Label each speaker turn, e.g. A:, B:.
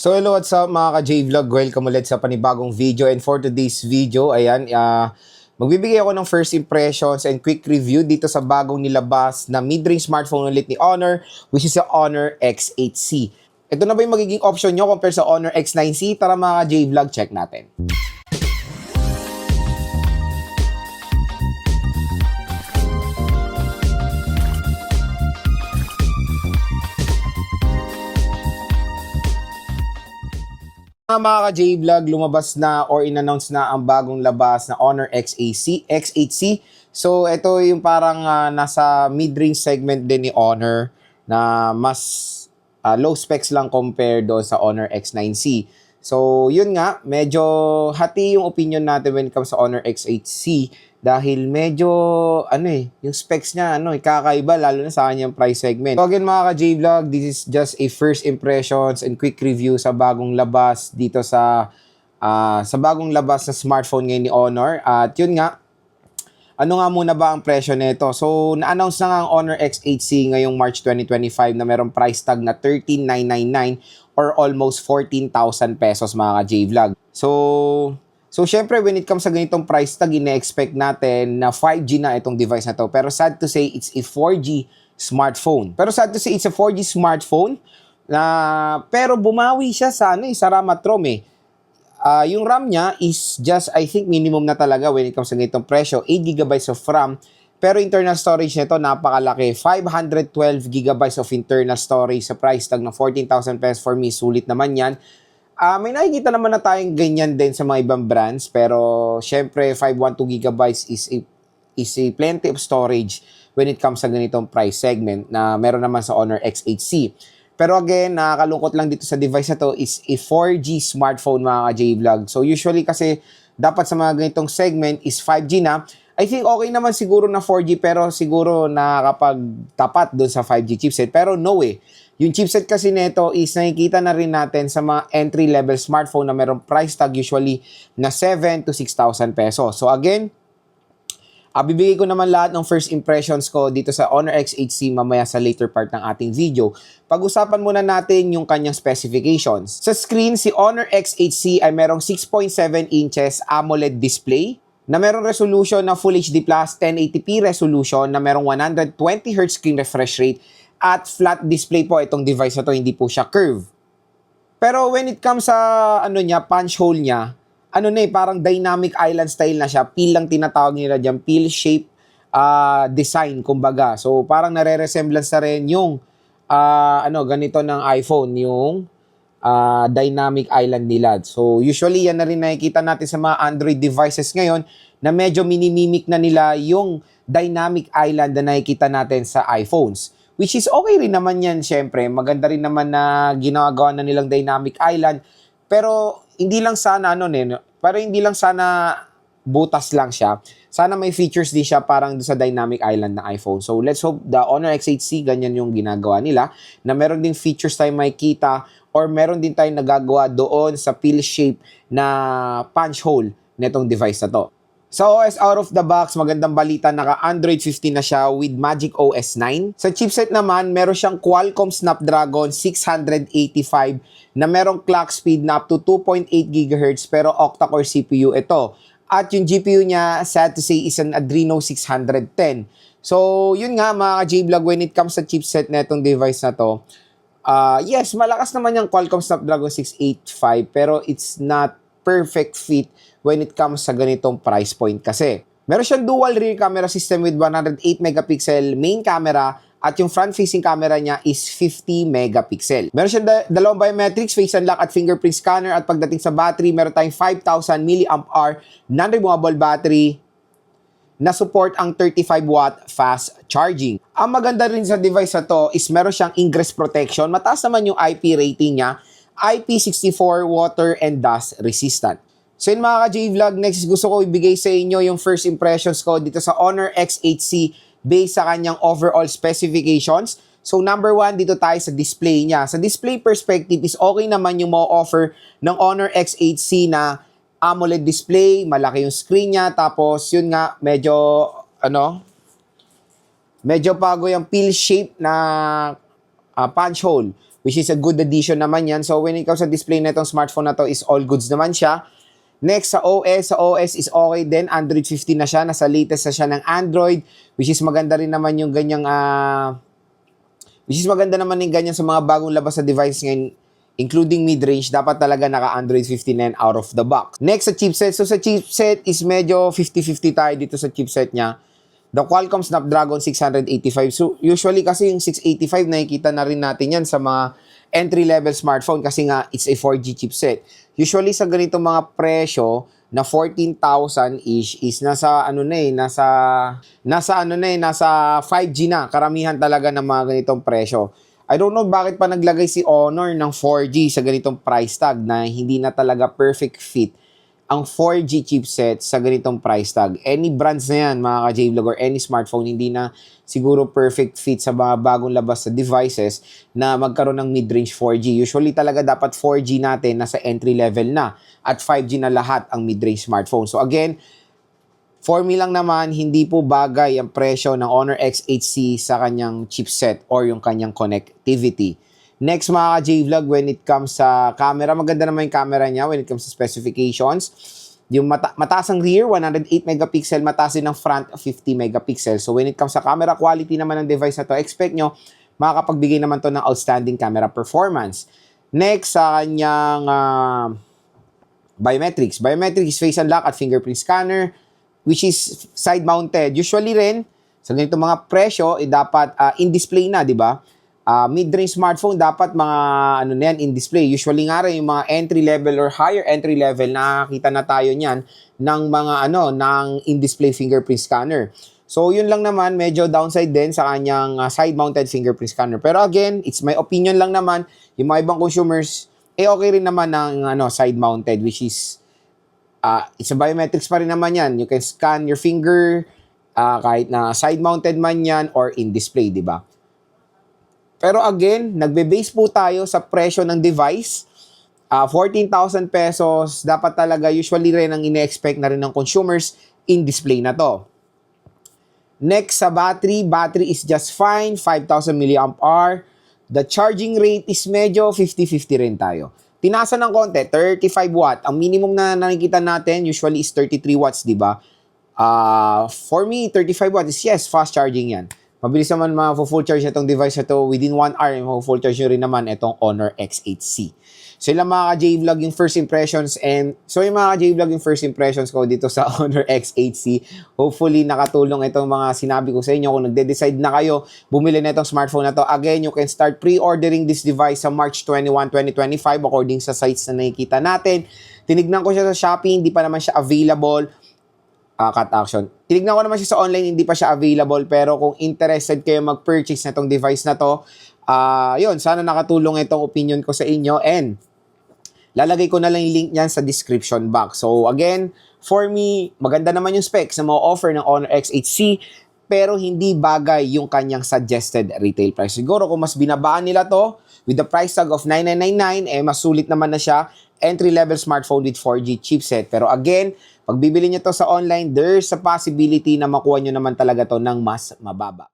A: So hello, what's up mga ka-J-Vlog? Welcome ulit sa panibagong video. And for today's video, ayan, magbibigay ako ng first impressions and quick review dito sa bagong nilabas na mid-range smartphone ulit ni Honor, which is the Honor X8C. Ito na ba yung magiging option nyo compare sa Honor X9C? Tara mga ka-J-Vlog, check natin. Mga ka-J-Vlog, lumabas na or in-announce na ang bagong labas na Honor X8C. So, ito yung parang nasa mid-range segment din ni Honor na mas low specs lang compared doon sa Honor X9C. So, yun nga, medyo hati yung opinion natin when it comes sa Honor X8C dahil medyo, yung specs niya, kakaiba lalo na sa kanyang price segment. So again mga ka-J-Vlog, this is just a first impressions and quick review sa bagong labas dito sa bagong labas na smartphone ngayon ni Honor. At yun nga, ano nga muna ba ang presyo nito? So, na-announce na nga ang Honor X8C ngayong March 2025 na merong price tag na 13,999 or almost 14,000 pesos mga ka-J-Vlog. So, syempre, when it comes sa ganitong price tag, ina-expect natin na 5G na itong device na to. Pero sad to say, it's a 4G smartphone. Pero bumawi siya sa, sa RAM at ROM eh. Yung RAM niya is just, I think, minimum na talaga when it comes sa ganitong presyo. 8GB of RAM. Pero internal storage nito, napakalaki. 512GB of internal storage sa price tag ng 14,000 pesos. For me, sulit naman yan. May nakikita naman na tayong ganyan din sa mga ibang brands, pero syempre 512GB is a plenty of storage when it comes sa ganitong price segment na meron naman sa Honor X8C. Pero again, nakakalungkot lang dito sa device na to is a 4G smartphone mga ka-J-Vlog. So usually kasi dapat sa mga ganitong segment is 5G na. I think okay naman siguro na 4G pero siguro nakakapagtapat doon sa 5G chipset. Pero no way. Yung chipset kasi nito is nakikita na rin natin sa mga entry-level smartphone na merong price tag usually na 7,000 to 6,000 pesos. So again, bibigay ko naman lahat ng first impressions ko dito sa Honor X8C mamaya sa later part ng ating video. Pag-usapan muna natin yung kanyang specifications. Sa screen, si Honor X8C ay merong 6.7 inches AMOLED display na merong resolution na Full HD+, 1080p resolution na merong 120Hz screen refresh rate at flat display po itong device na to, hindi po siya curve. Pero when it comes sa punch hole niya, parang dynamic island style na siya. Peel lang tinatawag nila diyan, peel shape design kumbaga. So parang nare-resemblance na rin yung ganito ng iPhone, yung dynamic island nila. So usually yan na rin nakikita natin sa mga Android devices ngayon na medyo minimimic na nila yung dynamic island na nakikita natin sa iPhones. Which is okay rin naman yan, syempre. Maganda rin naman na ginagawa na nilang dynamic island. Pero hindi lang sana, hindi lang sana butas lang siya. Sana may features din siya parang sa dynamic island ng iPhone. So let's hope the Honor X8C, ganyan yung ginagawa nila. Na meron din features tayo makikita or meron din tayong nagagawa doon sa peel shape na punch hole netong device na to. Sa OS out of the box, magandang balita, naka-Android 15 na siya with Magic OS 9. Sa chipset naman, meron siyang Qualcomm Snapdragon 685 na merong clock speed na up to 2.8 GHz pero octa-core CPU ito. At yung GPU niya, sad to say, is an Adreno 610. So, yun nga mga ka-J-Vlog, when it comes sa chipset na itong device na to, yes, malakas naman yung Qualcomm Snapdragon 685 pero it's not perfect fit when it comes sa ganitong price point kasi. Meron siyang dual rear camera system with 108 megapixel main camera at yung front-facing camera niya is 50 megapixel. Meron siyang dalawang biometrics, face unlock at fingerprint scanner at pagdating sa battery, meron tayong 5,000 mAh non-removable battery na support ang 35-watt fast charging. Ang maganda rin sa device na to is meron siyang ingress protection. Mataas naman yung IP rating niya, IP64 water and dust resistant. So yun mga ka-J-Vlog, next gusto ko ibigay sa inyo yung first impressions ko dito sa Honor X8C based sa kanyang overall specifications. So number 1, dito tayo sa display niya. Sa display perspective is okay naman yung ma-offer ng Honor X8C na AMOLED display, malaki yung screen niya, tapos yun nga, medyo bago yung peel shape na punch hole. which is a good addition naman yan. So when it comes sa display na itong smartphone na to is all goods naman siya. Next, sa OS is okay din. Android 15 na siya. Nasa latest na siya ng Android, which is maganda rin naman yung ganyang, sa mga bagong labas sa device ngayon, including mid-range, dapat talaga naka-Android 15 na out of the box. Next, sa chipset. So sa chipset is medyo 50-50 tayo dito sa chipset niya. The Qualcomm Snapdragon 685. So, usually kasi yung 685, nakikita na rin natin yan sa mga entry-level smartphone kasi nga it's a 4G chipset. Usually sa ganitong mga presyo na 14,000-ish is nasa 5G na. Karamihan talaga ng mga ganitong presyo. I don't know bakit pa naglagay si Honor ng 4G sa ganitong price tag na hindi na talaga perfect fit ang 4G chipset sa ganitong price tag. Any brands na yan, mga ka-J-Vlog, or any smartphone, hindi na siguro perfect fit sa mga bagong labas sa devices na magkaroon ng mid-range 4G. Usually talaga dapat 4G natin nasa entry level na at 5G na lahat ang mid-range smartphone. So again, for me lang naman, hindi po bagay ang presyo ng Honor X8C sa kanyang chipset or yung kanyang connectivity. Next, mga ka-J-Vlog, when it comes sa camera, maganda naman yung camera niya when it comes to specifications. Yung mataas ang rear, 108 megapixel, mataas din ang front, 50 megapixel. So when it comes sa camera quality naman ng device na to, expect nyo, makakapagbigay naman to ng outstanding camera performance. Next, sa kanyang biometrics. Biometrics, face unlock at fingerprint scanner, which is side-mounted. Usually rin, sa ganitong mga presyo, dapat in-display na, di ba? Mid-range smartphone, dapat mga in-display. Usually nga rin, yung mga entry-level or higher entry-level, nakakita na tayo niyan ng mga ng in-display fingerprint scanner. So, yun lang naman, medyo downside din sa kanyang side-mounted fingerprint scanner. Pero again, it's my opinion lang naman, yung mga ibang consumers, okay rin naman ng side-mounted, which is, it's a biometrics pa rin naman yan. You can scan your finger, kahit na side-mounted man yan or in-display, di ba? Pero again, nagbe-base po tayo sa presyo ng device. 14,000 pesos, dapat talaga usually rin ang ine-expect na rin ng consumers in display na to. Next, sa battery is just fine, 5,000 mAh. The charging rate is medyo 50-50 rin tayo. Tinasa ng konti, 35 watt. Ang minimum na nakikita natin usually is 33 watts, di ba? For me, 35 watts is yes, fast charging yan. Mabilis naman ma-full charge itong device na to. Within 1 hour, ma-full charge nyo rin naman itong Honor X8C. So yun lang mga ka-J-Vlog yung first impressions ko dito sa Honor X8C. Hopefully nakatulong itong mga sinabi ko sa inyo. Kung nagde-decide na kayo bumili na itong smartphone na to, again, you can start pre-ordering this device sa March 21, 2025 according sa sites na nakikita natin. Tinignan ko siya sa Shopee, hindi pa naman siya available. Cut action. Tinignan ko naman siya sa online, hindi pa siya available. Pero kung interested kayo mag-purchase na itong device na to, yun, sana nakatulong itong opinion ko sa inyo. And lalagay ko na lang yung link niyan sa description box. So again, for me, maganda naman yung specs na ma-offer ng Honor X8C, pero hindi bagay yung kanyang suggested retail price. Siguro kung mas binabaan nila to with the price tag of 9,999, mas sulit naman na siya. Entry-level smartphone with 4G chipset. Pero again, pag bibili nyo to sa online, there's a possibility na makuha nyo naman talaga to ng mas mababa.